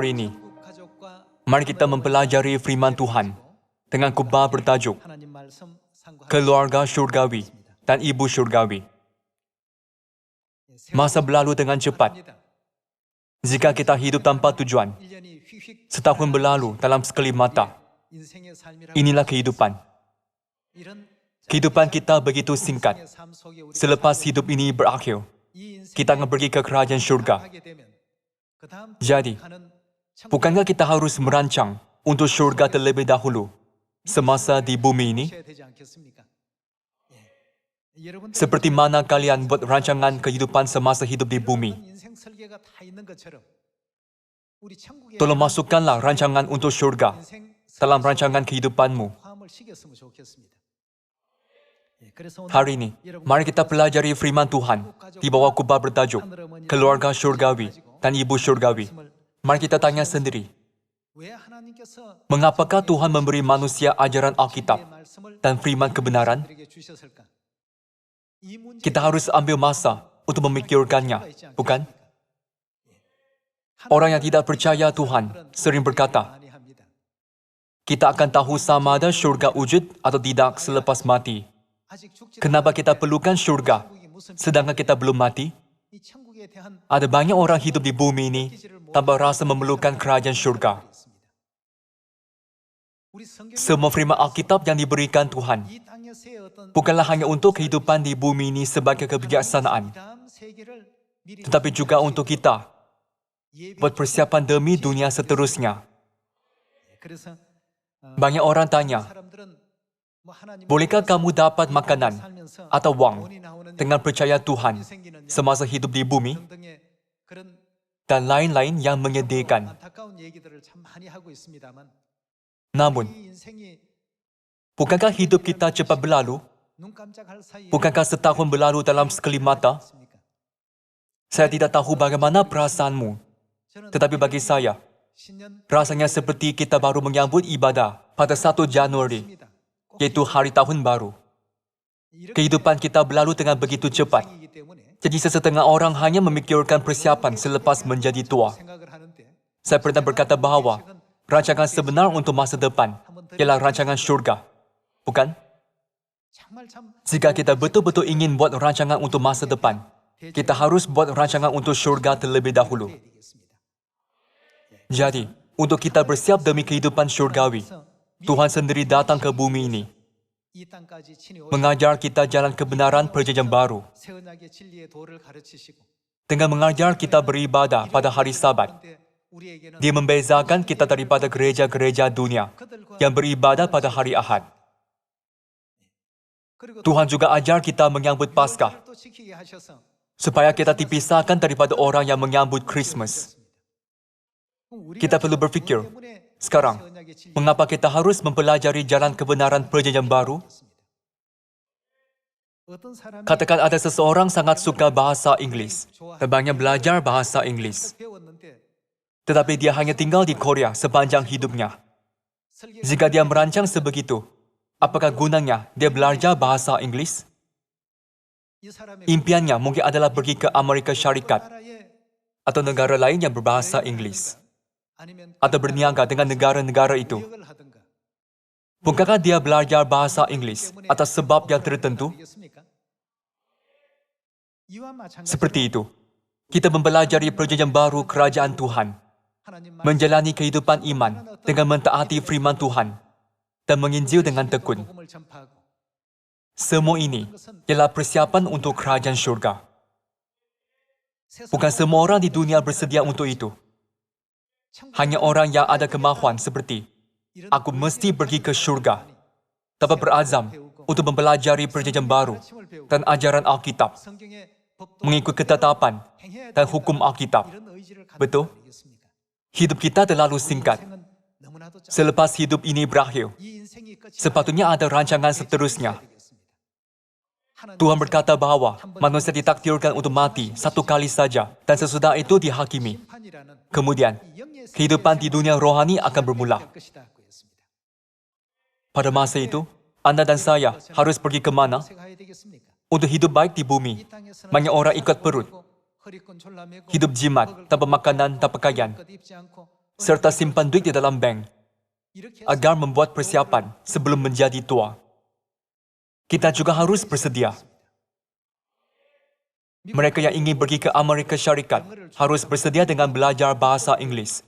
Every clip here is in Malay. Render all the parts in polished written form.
Hari ini, mari kita mempelajari firman Tuhan dengan khotbah bertajuk Keluarga Syurgawi dan Ibu Syurgawi. Masa berlalu dengan cepat. Jika kita hidup tanpa tujuan, setahun berlalu dalam sekelip mata. Inilah kehidupan. Kehidupan kita begitu singkat. Selepas hidup ini berakhir, kita akan pergi ke kerajaan syurga. Jadi, bukankah kita harus merancang untuk syurga terlebih dahulu semasa di bumi ini? Seperti mana kalian buat rancangan kehidupan semasa hidup di bumi? Tolong masukkanlah rancangan untuk syurga dalam rancangan kehidupanmu. Hari ini, mari kita pelajari firman Tuhan di bawah khotbah bertajuk Keluarga Syurgawi dan Ibu Syurgawi. Mari kita tanya sendiri, mengapakah Tuhan memberi manusia ajaran Alkitab dan firman kebenaran? Kita harus ambil masa untuk memikirkannya, bukan? Orang yang tidak percaya Tuhan sering berkata, kita akan tahu sama ada syurga wujud atau tidak selepas mati. Kenapa kita perlukan syurga, sedangkan kita belum mati? Ada banyak orang hidup di bumi ini tanpa rasa memerlukan kerajaan syurga. Semua firman Alkitab yang diberikan Tuhan bukanlah hanya untuk kehidupan di bumi ini sebagai kebijaksanaan, tetapi juga untuk kita buat persiapan demi dunia seterusnya. Banyak orang tanya, bolehkah kamu dapat makanan atau wang dengan percaya Tuhan semasa hidup di bumi? Dan lain-lain yang menyedihkan. Namun, bukankah hidup kita cepat berlalu? Bukankah setahun berlalu dalam sekelip mata? Saya tidak tahu bagaimana perasaanmu, tetapi bagi saya, rasanya seperti kita baru menyambut ibadah pada 1 Januari, yaitu hari tahun baru. Kehidupan kita berlalu dengan begitu cepat. Jadi sesetengah orang hanya memikirkan persiapan selepas menjadi tua. Saya pernah berkata bahawa rancangan sebenar untuk masa depan ialah rancangan syurga, bukan? Jika kita betul-betul ingin buat rancangan untuk masa depan, kita harus buat rancangan untuk syurga terlebih dahulu. Jadi, untuk kita bersiap demi kehidupan syurgawi, Tuhan sendiri datang ke bumi ini, mengajar kita jalan kebenaran perjanjian baru, dengan mengajar kita beribadah pada hari Sabat. Dia membezakan kita daripada gereja-gereja dunia yang beribadah pada hari Ahad. Tuhan juga ajar kita menyambut Paskah, supaya kita dipisahkan daripada orang yang menyambut Christmas. Kita perlu berfikir, sekarang, mengapa kita harus mempelajari jalan kebenaran perjanjian baru? Katakan ada seseorang sangat suka bahasa Inggeris dan banyak belajar bahasa Inggeris. Tetapi dia hanya tinggal di Korea sepanjang hidupnya. Jika dia merancang sebegitu, apakah gunanya dia belajar bahasa Inggeris? Impiannya mungkin adalah pergi ke Amerika Syarikat atau negara lain yang berbahasa Inggeris, atau berniaga dengan negara-negara itu. Bukankah dia belajar bahasa Inggeris atas sebab yang tertentu? Seperti itu, kita mempelajari perjanjian baru kerajaan Tuhan, menjalani kehidupan iman dengan mentaati firman Tuhan, dan menginjil dengan tekun. Semua ini ialah persiapan untuk kerajaan syurga. Bukan semua orang di dunia bersedia untuk itu. Hanya orang yang ada kemahuan seperti, aku mesti pergi ke syurga, dapat berazam untuk mempelajari perjanjian baru dan ajaran Alkitab, mengikut ketetapan dan hukum Alkitab. Betul? Hidup kita terlalu singkat. Selepas hidup ini berakhir, sepatutnya ada rancangan seterusnya. Tuhan berkata bahawa manusia ditakdirkan untuk mati satu kali saja dan sesudah itu dihakimi. Kemudian, kehidupan di dunia rohani akan bermula. Pada masa itu, Anda dan saya harus pergi ke mana? Untuk hidup baik di bumi, banyak orang ikut perut. Hidup jimat, tanpa makanan, tanpa pakaian. serta simpan duit di dalam bank agar membuat persiapan sebelum menjadi tua. Kita juga harus bersedia. Mereka yang ingin pergi ke Amerika Syarikat harus bersedia dengan belajar bahasa Inggeris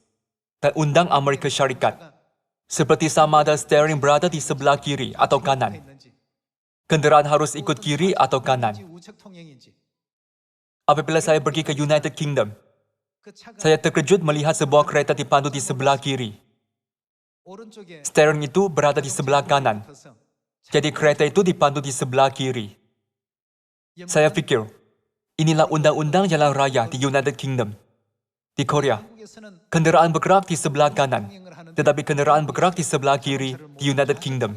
dan undang Amerika Syarikat. Seperti sama ada steering berada di sebelah kiri atau kanan. Kenderaan harus ikut kiri atau kanan. Apabila saya pergi ke United Kingdom, saya terkejut melihat sebuah kereta dipandu di sebelah kiri. Steering itu berada di sebelah kanan. Jadi kereta itu dipandu di sebelah kiri. Saya pikir, inilah undang-undang jalan raya di United Kingdom. Di Korea, kenderaan bergerak di sebelah kanan, tetapi kenderaan bergerak di sebelah kiri di United Kingdom.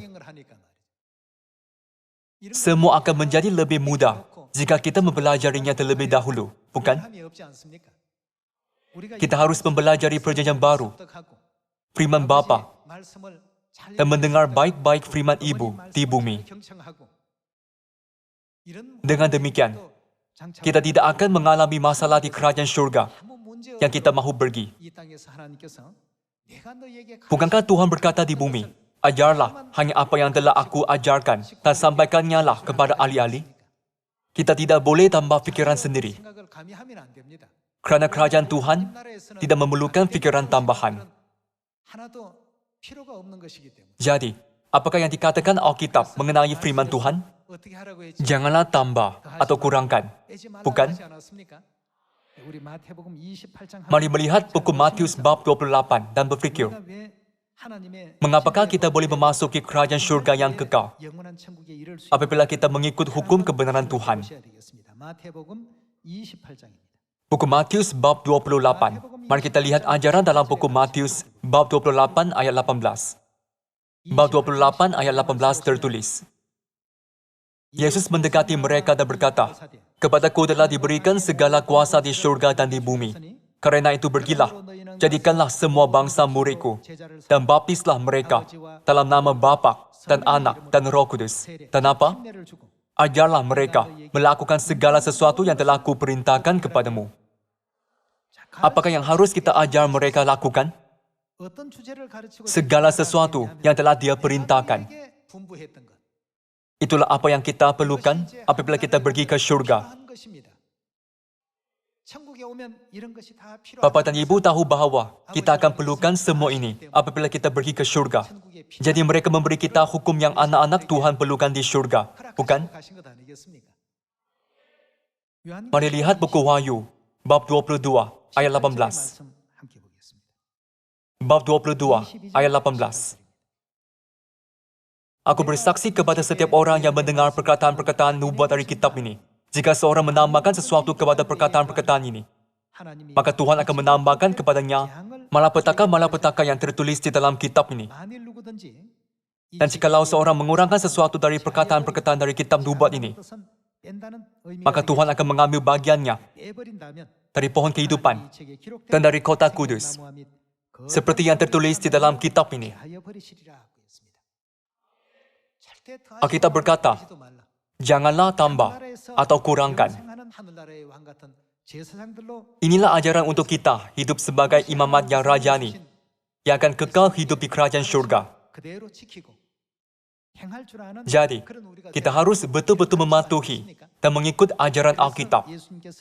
Semua akan menjadi lebih mudah jika kita mempelajarinya terlebih dahulu, bukan? Kita harus mempelajari perjanjian baru, firman Bapa, dan mendengar baik-baik firman Ibu di bumi. Dengan demikian, kita tidak akan mengalami masalah di kerajaan syurga yang kita mahu pergi. Bukankah Tuhan berkata di bumi, ajarlah hanya apa yang telah aku ajarkan dan sampaikannya lah kepada ahli-ahli? Kita tidak boleh tambah pikiran sendiri. Kerana kerajaan Tuhan tidak memerlukan pikiran tambahan. Jadi, apakah yang dikatakan Alkitab mengenai firman Tuhan? Janganlah tambah atau kurangkan, bukan? Mari melihat buku Matius bab 28 dan berfikir, mengapakah kita boleh memasuki kerajaan syurga yang kekal apabila kita mengikut hukum kebenaran Tuhan? Buku Matius bab 28. Mari kita lihat ajaran dalam buku Matius bab 28 ayat 18. Bab 28 ayat 18 tertulis, Yesus mendekati mereka dan berkata, "Kepadaku telah diberikan segala kuasa di syurga dan di bumi. Karena itu pergilah, jadikanlah semua bangsa muridku, dan baptislah mereka dalam nama Bapa dan Anak dan Roh Kudus. Dan apa? Ajarlah mereka melakukan segala sesuatu yang telah kuperintahkan kepadamu." Apakah yang harus kita ajar mereka lakukan? Segala sesuatu yang telah Dia perintahkan. Itulah apa yang kita perlukan apabila kita pergi ke syurga. Bapa dan Ibu tahu bahawa kita akan perlukan semua ini apabila kita pergi ke syurga. Jadi mereka memberi kita hukum yang anak-anak Tuhan perlukan di syurga, bukan? Mari lihat buku Wahyu, bab 22, ayat 18. Bab 22, ayat 18. Aku bersaksi kepada setiap orang yang mendengar perkataan-perkataan nubuat dari kitab ini. Jika seorang menambahkan sesuatu kepada perkataan-perkataan ini, maka Tuhan akan menambahkan kepadanya malapetaka-malapetaka yang tertulis di dalam kitab ini. Dan jikalau seorang mengurangkan sesuatu dari perkataan-perkataan dari kitab nubuat ini, maka Tuhan akan mengambil bagiannya dari pohon kehidupan dan dari kota kudus, seperti yang tertulis di dalam kitab ini. Alkitab berkata, janganlah tambah atau kurangkan. Inilah ajaran untuk kita hidup sebagai imamat yang rajani, yang akan kekal hidup di kerajaan syurga. Jadi, kita harus betul-betul mematuhi dan mengikut ajaran Alkitab,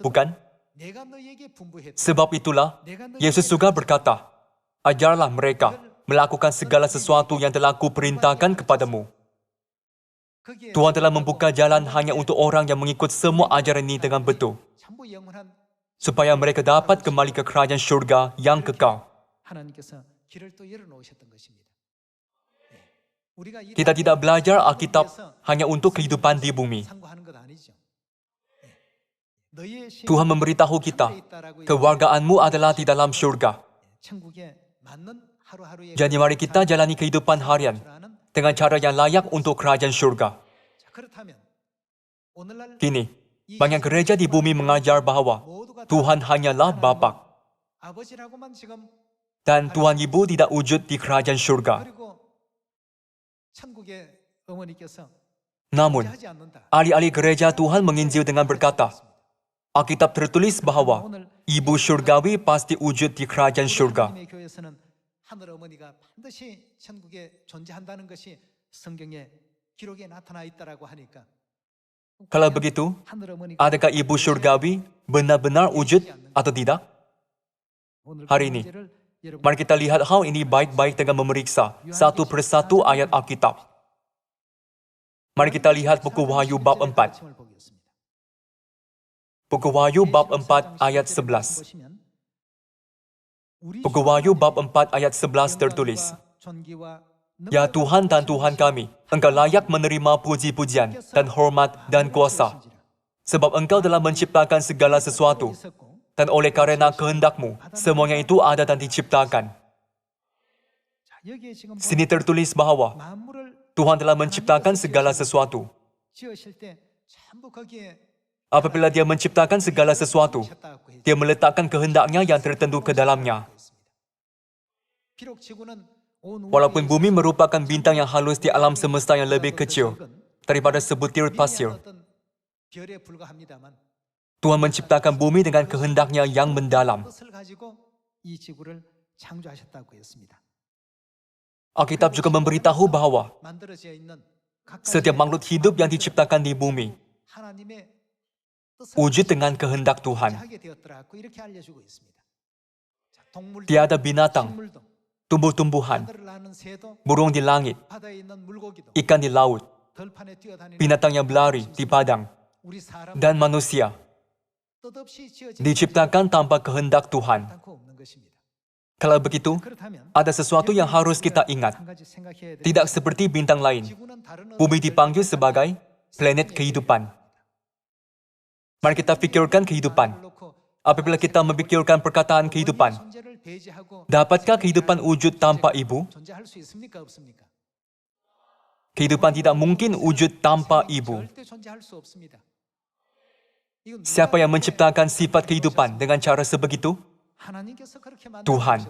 bukan? Sebab itulah, Yesus juga berkata, ajarlah mereka melakukan segala sesuatu yang telah kuperintahkan kepadamu. Tuhan telah membuka jalan hanya untuk orang yang mengikut semua ajaran ini dengan betul, supaya mereka dapat kembali ke kerajaan syurga yang kekal. Kita tidak belajar Alkitab hanya untuk kehidupan di bumi. Tuhan memberitahu kita, kewargaanmu adalah di dalam syurga. Jadi mari kita jalani kehidupan harian dengan cara yang layak untuk kerajaan syurga. Kini, banyak gereja di bumi mengajar bahawa Tuhan hanyalah Bapa dan Tuhan Ibu tidak wujud di kerajaan syurga. Namun, ahli-ahli gereja Tuhan menginjil dengan berkata, Alkitab tertulis bahawa Ibu syurgawi pasti wujud di kerajaan syurga. 하늘 어머니가 반드시 천국에 존재한다는 것이 성경에 기록에 나타나 있다라고 하니까 Kalau begitu, 하늘 어머니가 adakah ibu syurgawi benar-benar wujud atau tidak? 오늘 hari ini, mari kita lihat hal ini baik-baik dengan memeriksa satu persatu ayat Alkitab. Mari kita lihat buku Wahyu bab 4. Buku Wahyu bab 4 ayat 11. Buku Wahyu bab 4 ayat 11 tertulis, Ya Tuhan dan Tuhan kami, Engkau layak menerima puji-pujian dan hormat dan kuasa. Sebab Engkau telah menciptakan segala sesuatu, dan oleh karena kehendak-Mu, semuanya itu ada dan diciptakan. Sini tertulis bahwa Tuhan telah menciptakan segala sesuatu. Apabila Dia menciptakan segala sesuatu, Dia meletakkan kehendak-Nya yang tertentu ke dalamnya. Walaupun bumi merupakan bintang yang halus di alam semesta yang lebih kecil daripada sebutir pasir, Tuhan menciptakan bumi dengan kehendak-Nya yang mendalam. Alkitab juga memberitahu bahwa setiap makhluk hidup yang diciptakan di bumi wujud dengan kehendak Tuhan. Tiada binatang, tumbuh-tumbuhan, burung di langit, ikan di laut, binatang yang berlari di padang, dan manusia diciptakan tanpa kehendak Tuhan. Kalau begitu, ada sesuatu yang harus kita ingat. Tidak seperti bintang lain, bumi dipanggil sebagai planet kehidupan. Mari kita pikirkan kehidupan. Apabila kita memikirkan perkataan kehidupan, dapatkah kehidupan wujud tanpa ibu? Kehidupan tidak mungkin wujud tanpa ibu. Siapa yang menciptakan sifat kehidupan dengan cara sebegitu? Tuhan.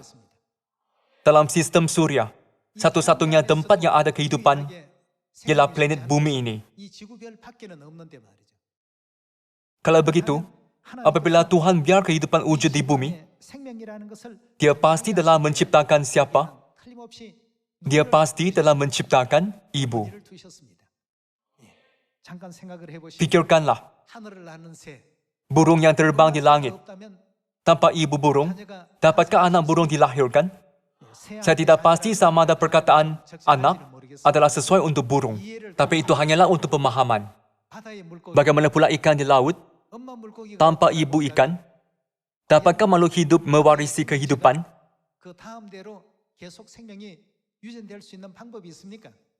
Dalam sistem surya, satu-satunya tempat yang ada kehidupan ialah planet bumi ini. Kalau begitu, apabila Tuhan biar kehidupan wujud di bumi, Dia pasti telah menciptakan siapa? Dia pasti telah menciptakan ibu. Pikirkanlah, burung yang terbang di langit. Tanpa ibu burung, dapatkah anak burung dilahirkan? Saya tidak pasti sama ada perkataan anak adalah sesuai untuk burung, tapi itu hanyalah untuk pemahaman. Bagaimana pula ikan di laut? Tanpa ibu ikan, dapatkah makhluk hidup mewarisi kehidupan?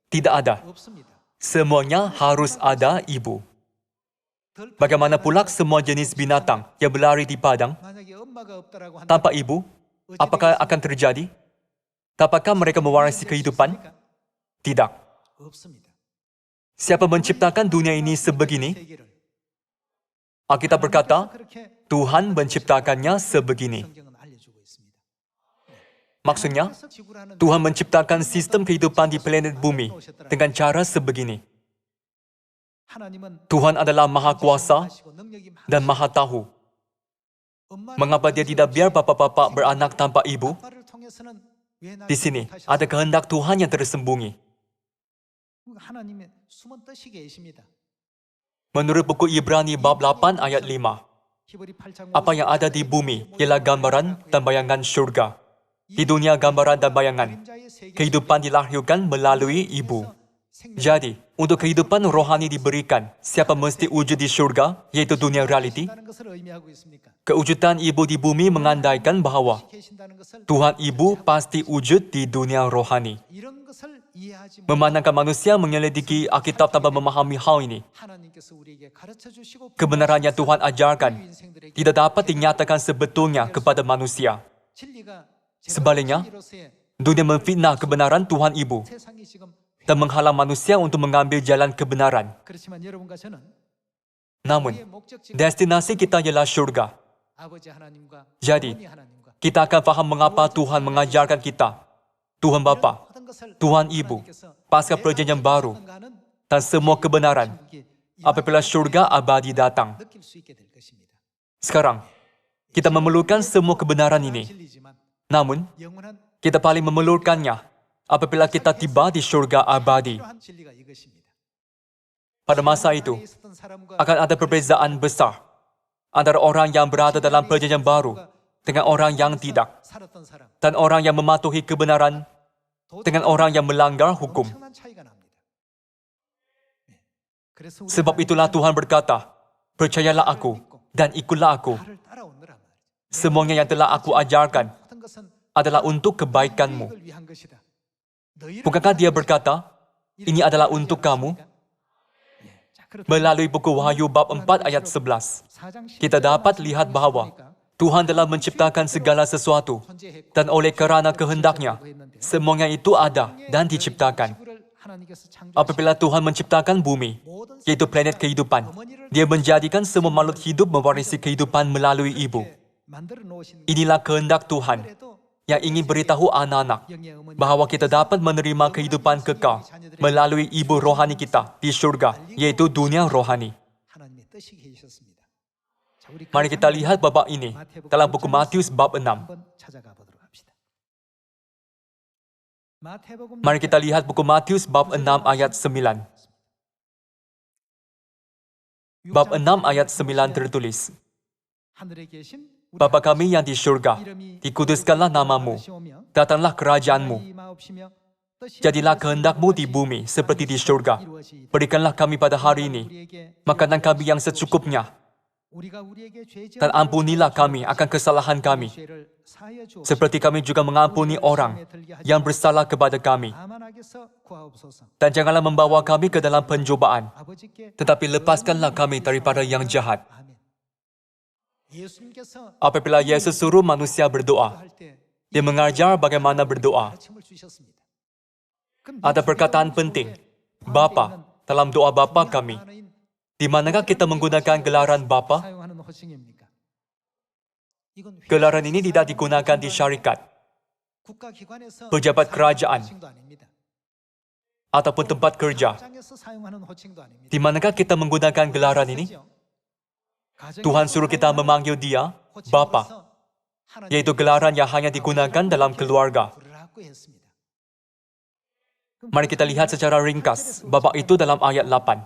Tidak ada. Semuanya harus ada ibu. Bagaimana pula semua jenis binatang yang berlari di padang? Tanpa ibu, apakah akan terjadi? Dapatkah mereka mewarisi kehidupan? Tidak. Siapa menciptakan dunia ini sebegini? Alkitab berkata, Tuhan menciptakannya sebegini. Maksudnya, Tuhan menciptakan sistem kehidupan di planet bumi dengan cara sebegini. Tuhan adalah Maha Kuasa dan Maha Tahu. Mengapa Dia tidak biar bapa-bapa beranak tanpa ibu? Di sini, ada kehendak Tuhan yang tersembunyi. Menurut buku Ibrani bab 8 ayat 5, apa yang ada di bumi ialah gambaran dan bayangan syurga. Di dunia gambaran dan bayangan, kehidupan dilahirkan melalui ibu. Jadi, untuk kehidupan rohani diberikan, siapa mesti wujud di syurga, yaitu dunia realiti? Kewujudan ibu di bumi mengandaikan bahwa Tuhan Ibu pasti wujud di dunia rohani. Memandangkan manusia menyelidiki Alkitab tanpa memahami hal ini, kebenaran yang Tuhan ajarkan tidak dapat dinyatakan sebetulnya kepada manusia. Sebaliknya, dunia memfitnah kebenaran Tuhan Ibu dan menghalang manusia untuk mengambil jalan kebenaran. Namun, destinasi kita ialah syurga. Jadi, kita akan faham mengapa Tuhan mengajarkan kita, Tuhan Bapa, Tuhan Ibu, pasca perjanjian baru, dan semua kebenaran, apabila syurga abadi datang. Sekarang, kita memerlukan semua kebenaran ini. Namun, Kita paling memerlukannya apabila kita tiba di surga abadi. 필요한 진리가 이것입니다. Pada masa itu, 안에 있었던 사람과 akan ada perbezaan besar antara orang yang berada dalam perjanjian baru dengan orang yang tidak, 살았던 사람, dan orang yang mematuhi kebenaran dengan orang yang melanggar hukum. 엄청난 차이가 납니다. 네. 그래서 우리가 Sebab itulah Tuhan berkata, percayalah aku dan ikutlah aku. 나를 따라오느라 말이죠. Semuanya yang telah aku ajarkan 모든 것은 adalah untuk kebaikanmu. 너희를 위한 것이다. 너희를 Bukankah dia berkata, ini adalah untuk kamu? Melalui buku Wahyu bab 4 ayat 11, kita dapat lihat bahawa Tuhan telah menciptakan segala sesuatu dan oleh kerana kehendaknya, semuanya itu ada dan diciptakan. Apabila Tuhan menciptakan bumi, yaitu planet kehidupan, dia menjadikan semua makhluk hidup mewarisi kehidupan melalui ibu. Inilah kehendak Tuhan yang ingin beritahu anak-anak bahawa kita dapat menerima kehidupan kekal melalui ibu rohani kita di syurga, yaitu dunia rohani. 하나님의 뜻이 계셨습니다. 자, 우리 Mari kita lihat babak ini dalam buku Matius bab 6. 한번 찾아가 보도록 합시다. 마태복음 Mari kita lihat buku Matius bab 6 ayat 9. Bab 6 ayat 9 tertulis, 하늘에 계신 우리 Bapa kami yang di syurga, dikuduskanlah namamu, datanglah kerajaanmu, jadilah kehendakmu di bumi seperti di syurga. Berikanlah kami pada hari ini makanan kami yang secukupnya, dan ampunilah kami akan kesalahan kami, seperti kami juga mengampuni orang yang bersalah kepada kami. Dan janganlah membawa kami ke dalam pencobaan, tetapi lepaskanlah kami daripada yang jahat. Apabila Yesus suruh manusia berdoa, dia mengajar bagaimana berdoa. Ada perkataan penting, Bapa, dalam doa Bapa kami. Di manakah kita menggunakan gelaran Bapa? Gelaran ini tidak digunakan di syarikat, pejabat kerajaan, ataupun tempat kerja. Di manakah kita menggunakan gelaran ini? Tuhan suruh kita memanggil dia Bapa, yaitu gelaran yang hanya digunakan dalam keluarga. Mari kita lihat secara ringkas babak itu dalam ayat 8.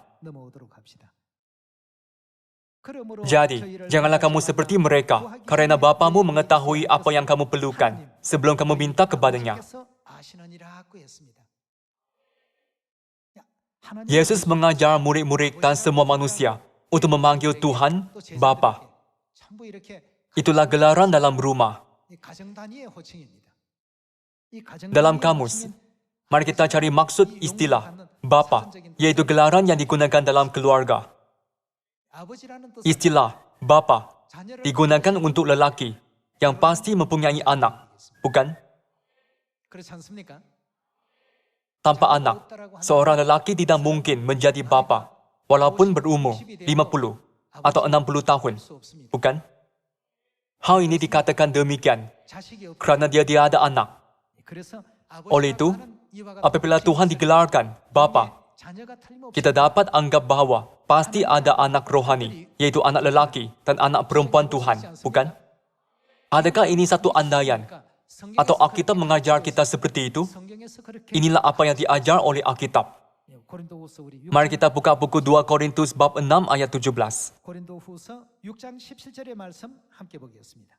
Jadi, janganlah kamu seperti mereka, karena Bapamu mengetahui apa yang kamu perlukan sebelum kamu minta kepadanya. Yesus mengajar murid-murid dan semua manusia untuk memanggil Tuhan Bapa. Itulah gelaran dalam rumah. Dalam kamus, mari kita cari maksud istilah Bapa, yaitu gelaran yang digunakan dalam keluarga. Istilah Bapa digunakan untuk lelaki yang pasti mempunyai anak, bukan? Tanpa anak, seorang lelaki tidak mungkin menjadi bapa, walaupun berumur 50 atau 60 tahun, bukan? Hal ini dikatakan demikian kerana dia tiada anak. Oleh itu, apabila Tuhan digelarkan Bapa, kita dapat anggap bahawa pasti ada anak rohani, yaitu anak lelaki dan anak perempuan Tuhan, bukan? Adakah ini satu andaian? Atau Alkitab mengajar kita seperti itu? Inilah apa yang diajar oleh Alkitab. Mari kita buka buku 2 Korintus bab 6 ayat 17. 고린도후서 6장 17절의 말씀 함께 보겠습니다.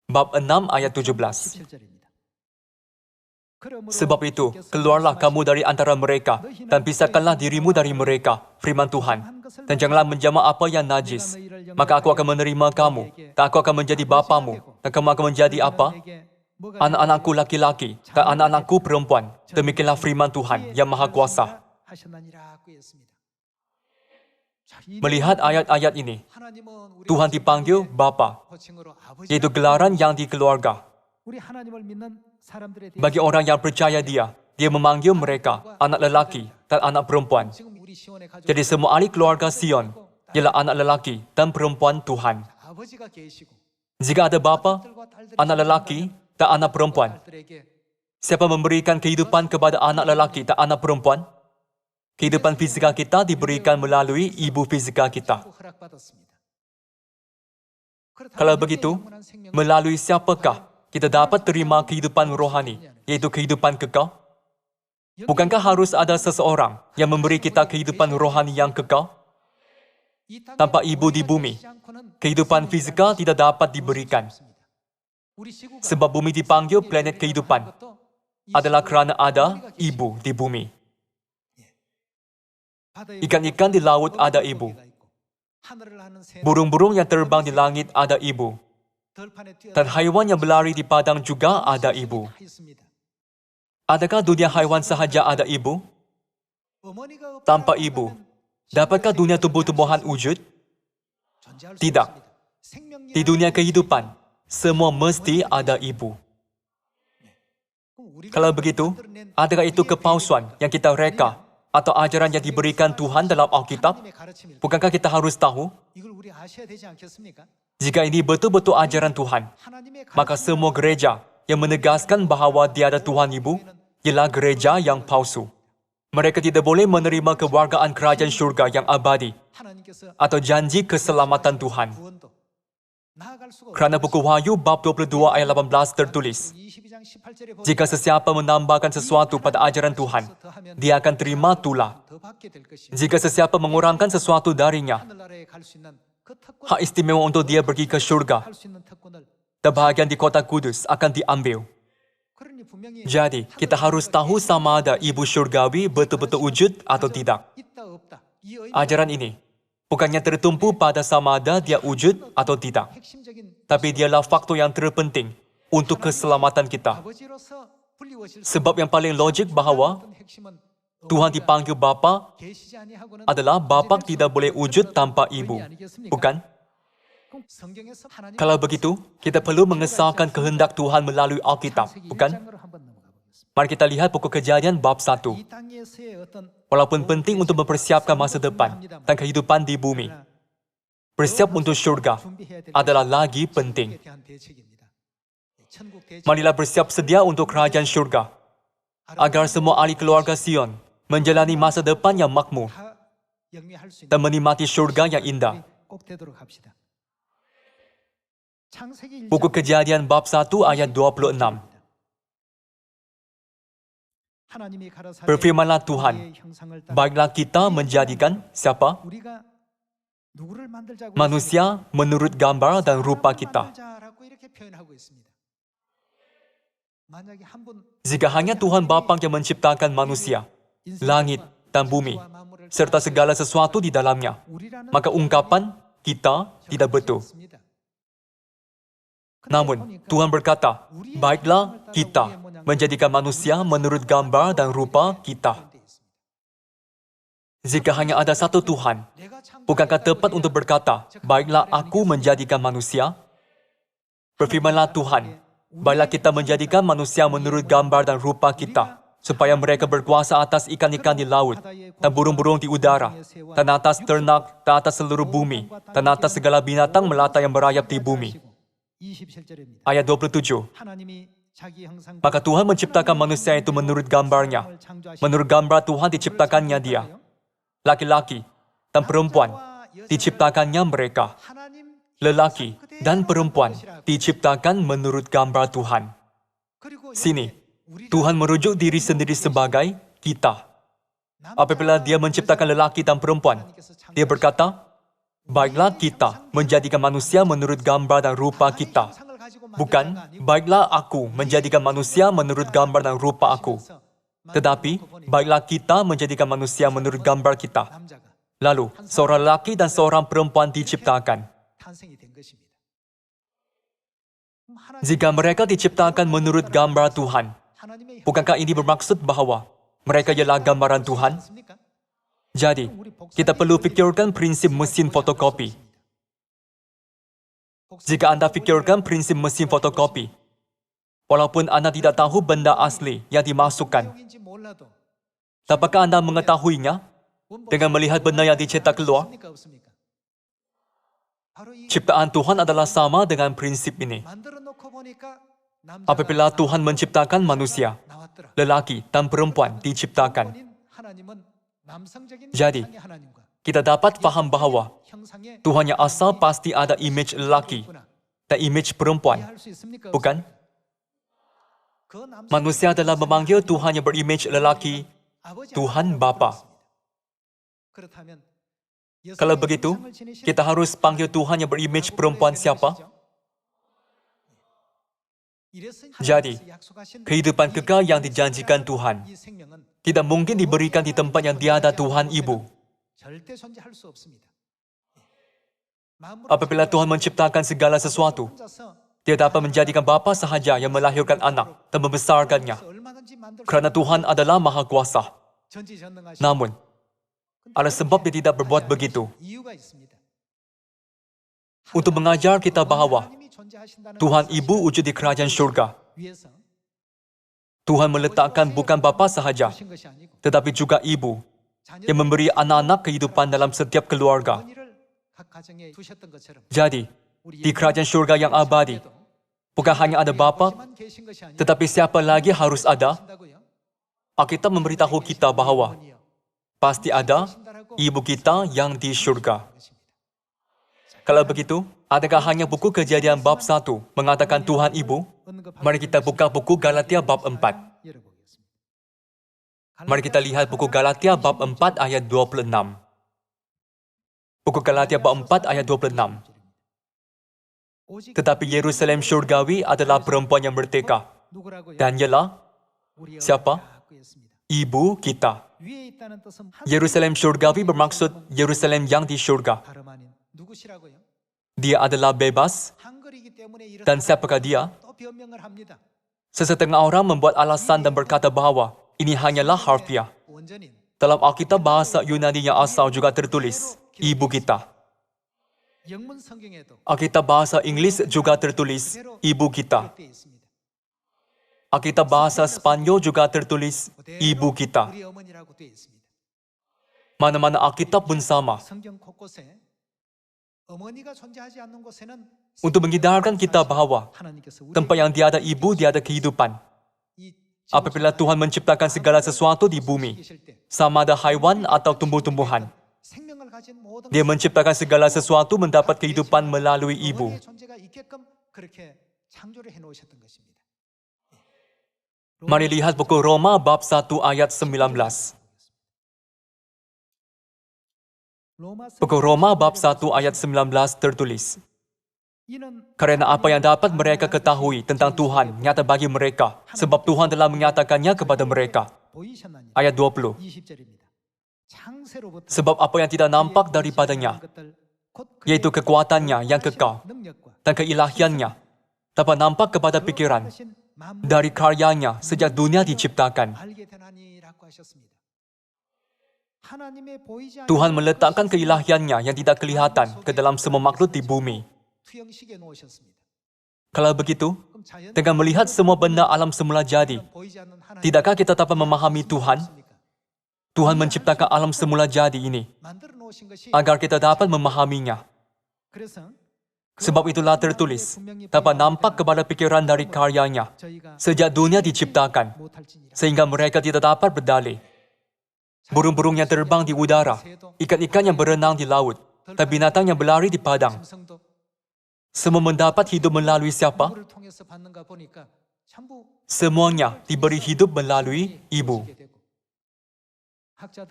Bab 6 ayat 17. 17절입니다. Sebab itu, keluarlah kamu dari antara mereka dan pisahkanlah dirimu dari mereka, firman Tuhan. Dan janganlah menjamah apa yang najis. Maka aku akan menerima kamu, dan aku akan menjadi bapamu. Dan kamu akan menjadi apa? Anak-anakku laki-laki dan anak-anakku perempuan. Demikianlah firman Tuhan yang Maha Kuasa. Melihat ayat-ayat ini, Tuhan dipanggil Bapa, yaitu gelaran yang di keluarga. Bagi orang yang percaya dia memanggil mereka anak lelaki dan anak perempuan. Jadi semua ahli keluarga Sion ialah anak lelaki dan perempuan Tuhan. Jika ada bapa, anak lelaki dan anak perempuan, siapa memberikan kehidupan kepada anak lelaki dan anak perempuan? Kehidupan fizikal kita diberikan melalui ibu fizikal kita. Kalau begitu, melalui siapakah kita dapat terima kehidupan rohani, yaitu kehidupan kekal? Bukankah harus ada seseorang yang memberi kita kehidupan rohani yang kekal? Tanpa ibu di bumi, kehidupan fisikal tidak dapat diberikan. Sebab bumi dipanggil planet kehidupan adalah kerana ada ibu di bumi. Ikan-ikan di laut ada ibu. Burung-burung yang terbang di langit ada ibu. Dan haiwan yang berlari di padang juga ada ibu. Adakah dunia haiwan sahaja ada ibu? Tanpa ibu, dapatkah dunia tumbuh-tumbuhan wujud? Tidak. Di dunia kehidupan, semua mesti ada ibu. Kalau begitu, adakah itu kepalsuan yang kita reka atau ajaran yang diberikan Tuhan dalam Alkitab? Bukankah kita harus tahu? Jika ini betul-betul ajaran Tuhan, maka semua gereja yang menegaskan bahawa tiada Tuhan Ibu ialah gereja yang palsu. Mereka tidak boleh menerima kewargaan kerajaan syurga yang abadi atau janji keselamatan Tuhan. Kerana buku Wahyu bab 22 ayat 18 tertulis, jika sesiapa menambahkan sesuatu pada ajaran Tuhan, dia akan terima tulah. Jika sesiapa mengurangkan sesuatu darinya, hak istimewa untuk dia pergi ke syurga dan bahagian di kota kudus akan diambil. Jadi, kita harus tahu sama ada ibu syurgawi betul-betul wujud atau tidak. Ajaran ini bukannya tertumpu pada sama ada dia wujud atau tidak, tapi dialah faktor yang terpenting untuk keselamatan kita. Sebab yang paling logik bahawa Tuhan dipanggil Bapa adalah Bapa tidak boleh wujud tanpa ibu, bukan? Kalau begitu, kita perlu mengesahkan kehendak Tuhan melalui Alkitab, bukan? Mari kita lihat buku Kejadian bab 1. Walaupun penting untuk mempersiapkan masa depan dan kehidupan di bumi, bersiap untuk syurga adalah lagi penting. Marilah bersiap sedia untuk kerajaan syurga, agar semua ahli keluarga Sion menjalani masa depan yang makmur dan menikmati syurga yang indah. Buku Kejadian bab 1 ayat 26. Berfirmanlah Tuhan, baiklah kita menjadikan siapa? Manusia menurut gambar dan rupa kita. Jika hanya Tuhan Bapa yang menciptakan manusia, langit dan bumi, serta segala sesuatu di dalamnya, maka ungkapan kita tidak betul. Namun, Tuhan berkata, baiklah kita menjadikan manusia menurut gambar dan rupa kita. Jika hanya ada satu Tuhan, bukankah tepat untuk berkata, baiklah aku menjadikan manusia? Berfirmanlah Tuhan, baiklah kita menjadikan manusia menurut gambar dan rupa kita, supaya mereka berkuasa atas ikan-ikan di laut, dan burung-burung di udara, dan atas ternak, dan atas seluruh bumi, dan atas segala binatang melata yang merayap di bumi. Ayat 27. Maka Tuhan menciptakan manusia itu menurut gambarnya. Menurut gambar Tuhan diciptakannya dia. Laki-laki dan perempuan diciptakannya mereka. Lelaki dan perempuan diciptakan menurut gambar Tuhan. Sini, Tuhan merujuk diri sendiri sebagai kita. Apabila dia menciptakan lelaki dan perempuan, dia berkata, baiklah kita menjadikan manusia menurut gambar dan rupa kita. Bukan, baiklah aku menjadikan manusia menurut gambar dan rupa aku. Tetapi, baiklah kita menjadikan manusia menurut gambar kita. Lalu, seorang lelaki dan seorang perempuan diciptakan. Jika mereka diciptakan menurut gambar Tuhan, bukankah ini bermaksud bahawa mereka ialah gambaran Tuhan? Jadi, kita perlu fikirkan prinsip mesin fotokopi. Jika anda fikirkan prinsip mesin fotokopi, walaupun anda tidak tahu benda asli yang dimasukkan, dapatkah anda mengetahuinya dengan melihat benda yang dicetak keluar? Ciptaan Tuhan adalah sama dengan prinsip ini. Apabila Tuhan menciptakan manusia, lelaki dan perempuan diciptakan. Jadi, kita dapat faham bahawa Tuhan yang asal pasti ada imej lelaki dan imej perempuan, bukan? 그 남성이 Manusia adalah memanggil Tuhan yang berimej lelaki, 아버지 Tuhan 하나님이라고 Bapa. 부르었습니다. 그렇다면 Kalau 여성의 begitu, 형상을 지니신 kita harus panggil Tuhan yang berimej perempuan siapa? Jadi, kehidupan kekal yang dijanjikan Tuhan tidak mungkin diberikan di tempat yang tiada Tuhan Ibu. Apabila Tuhan menciptakan segala sesuatu, Dia dapat menjadikan bapa sahaja yang melahirkan anak dan membesarkannya. Kerana Tuhan adalah Maha Kuasa. Namun, ada sebab Dia tidak berbuat begitu. Untuk mengajar kita bahawa Tuhan Ibu wujud di kerajaan syurga. Tuhan meletakkan bukan bapa sahaja, tetapi juga ibu yang memberi anak-anak kehidupan dalam setiap keluarga. Jadi, di kerajaan syurga yang abadi, bukan hanya ada bapa, tetapi siapa lagi harus ada? Alkitab memberitahu kita bahawa pasti ada ibu kita yang di syurga. Kalau begitu, adakah hanya buku Kejadian bab 1 mengatakan Tuhan Ibu? Mari kita buka buku Galatia bab 4. Mari kita lihat buku Galatia bab 4 ayat 26. Buku Galatia bab 4 ayat 26. Tetapi Yerusalem syurgawi adalah perempuan yang merdeka. Dan ialah siapa? Ibu kita. Yerusalem syurgawi bermaksud Yerusalem yang di syurga. Dia adalah bebas. Dan siapakah dia? Sesetengah orang membuat alasan dan berkata bahawa ini hanyalah harfiah. Dalam Alkitab bahasa Yunani yang asal juga tertulis, ibu kita. Alkitab bahasa Inggeris juga tertulis, ibu kita. Alkitab bahasa Spanyol juga tertulis, ibu kita. Mana-mana Alkitab pun sama. Untuk menghindarkan kita bahawa tempat yang tiada ibu, tiada kehidupan. Apabila Tuhan menciptakan segala sesuatu di bumi, sama ada haiwan atau tumbuh-tumbuhan, Dia menciptakan segala sesuatu mendapat kehidupan melalui ibu. Mari lihat buku Roma bab 1 ayat 19. Buku Roma bab 1 ayat 19 tertulis, karena apa yang dapat mereka ketahui tentang Tuhan nyata bagi mereka, sebab Tuhan telah menyatakannya kepada mereka. Ayat 20. Sebab apa yang tidak nampak daripadanya, yaitu kekuatannya yang kekal dan keilahiannya, dapat nampak kepada pikiran dari karyanya sejak dunia diciptakan. Tuhan meletakkan keilahiannya yang tidak kelihatan ke dalam semua makhluk di bumi. Kalau begitu, dengan melihat semua benda alam semula jadi, tidakkah kita dapat memahami Tuhan? Tuhan menciptakan alam semula jadi ini, agar kita dapat memahaminya. Sebab itulah tertulis, dapat nampak kepada pikiran dari karyanya, sejak dunia diciptakan, sehingga mereka tidak dapat berdalih. Burung-burung yang terbang di udara, ikan-ikan yang berenang di laut, dan binatang yang berlari di padang. Semua mendapat hidup melalui siapa? Semuanya diberi hidup melalui ibu.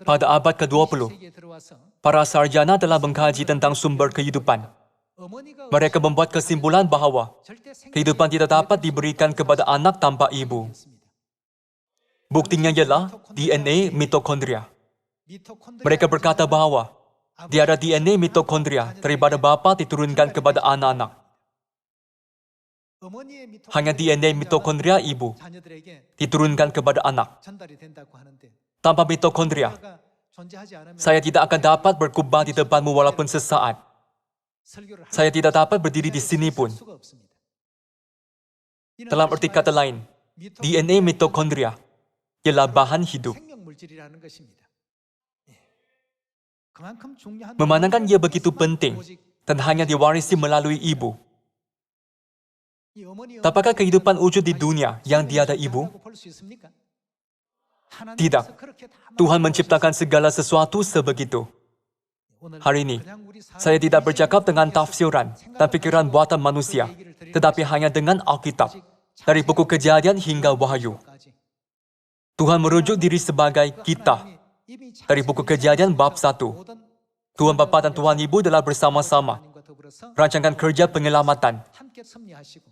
Pada abad ke-20, para sarjana telah mengkaji tentang sumber kehidupan. Mereka membuat kesimpulan bahawa kehidupan tidak dapat diberikan kepada anak tanpa ibu. Buktinya ialah DNA mitokondria. Mereka berkata bahawa tiada DNA mitokondria daripada bapa diturunkan kepada anak-anak. Hanya DNA mitokondria ibu diturunkan kepada anak. Tanpa mitokondria, saya tidak akan dapat berkhotbah di depanmu walaupun sesaat. Saya tidak dapat berdiri di sini pun. Dalam arti kata lain, DNA mitokondria ialah bahan hidup. Memandangkan ia begitu penting dan hanya diwarisi melalui ibu. Apakah kehidupan wujud di dunia yang tiada ibu? Tidak. Tuhan menciptakan segala sesuatu sebegitu. Hari ini, saya tidak bercakap dengan tafsiran dan pikiran buatan manusia, tetapi hanya dengan Alkitab. dari buku Kejadian hingga Wahyu. Tuhan merujuk diri sebagai kita. Dari buku Kejadian bab 1. Tuhan Bapa dan Tuhan Ibu telah bersama-sama rancangan kerja penyelamatan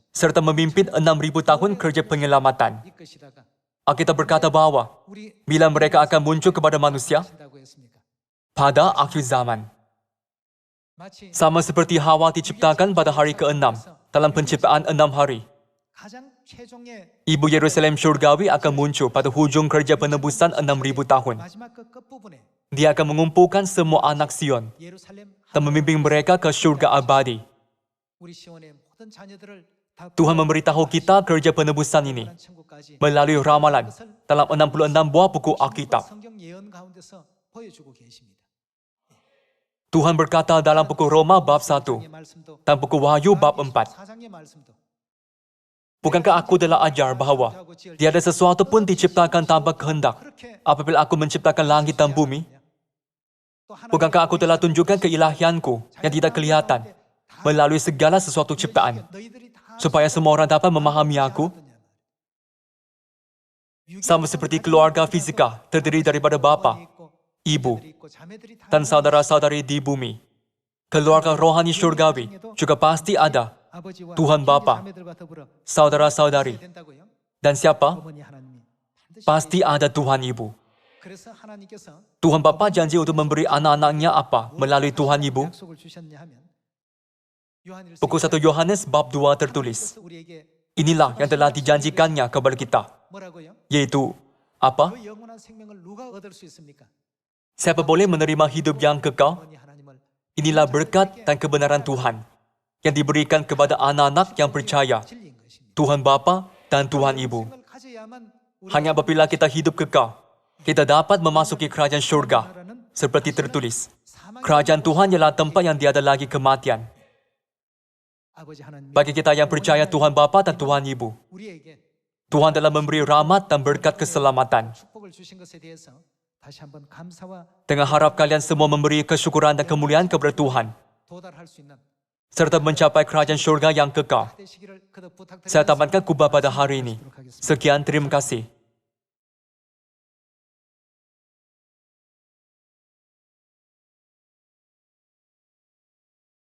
serta memimpin 6,000 tahun kerja penyelamatan. Alkitab berkata bahwa bila mereka akan muncul kepada manusia pada akhir zaman. Sama seperti Hawa diciptakan pada hari ke-6 dalam penciptaan 6 hari. Ibu Yerusalem syurgawi akan muncul pada hujung kerja penebusan 6,000 tahun. Dia akan mengumpulkan semua anak Sion dan membimbing mereka ke syurga abadi. Tuhan memberitahu kita kerja penebusan ini melalui ramalan dalam 66 buah buku Alkitab. Tuhan berkata dalam buku Roma bab 1 dan buku Wahyu bab 4. Bukankah aku telah ajar bahawa tiada sesuatu pun diciptakan tanpa kehendak apabila aku menciptakan langit dan bumi? Bukankah aku telah tunjukkan keilahianku yang tidak kelihatan melalui segala sesuatu ciptaan, supaya semua orang dapat memahami aku? Sama seperti keluarga fisika terdiri daripada bapa, ibu, dan saudara-saudari di bumi. Keluarga rohani syurgawi juga pasti ada Tuhan Bapa, saudara-saudari, dan siapa? Pasti ada Tuhan Ibu. Tuhan Bapa janji untuk memberi anak-anaknya apa melalui Tuhan Ibu? Buku 1 Yohanes bab 2 tertulis, inilah yang telah dijanjikannya kepada kita, yaitu apa? Siapa boleh menerima hidup yang kekal? Inilah berkat dan kebenaran Tuhan yang diberikan kepada anak-anak yang percaya, Tuhan Bapa dan Tuhan Ibu. Hanya apabila kita hidup kekal, kita dapat memasuki kerajaan syurga, seperti tertulis. Kerajaan Tuhan ialah tempat yang tiada lagi kematian. Bagi kita yang percaya Tuhan Bapa dan Tuhan Ibu, Tuhan telah memberi rahmat dan berkat keselamatan. Dengan harap kalian semua memberi kesyukuran dan kemuliaan kepada Tuhan, serta mencapai kerajaan syurga yang kekal. Saya tamatkan khutbah pada hari ini. Sekian, terima kasih.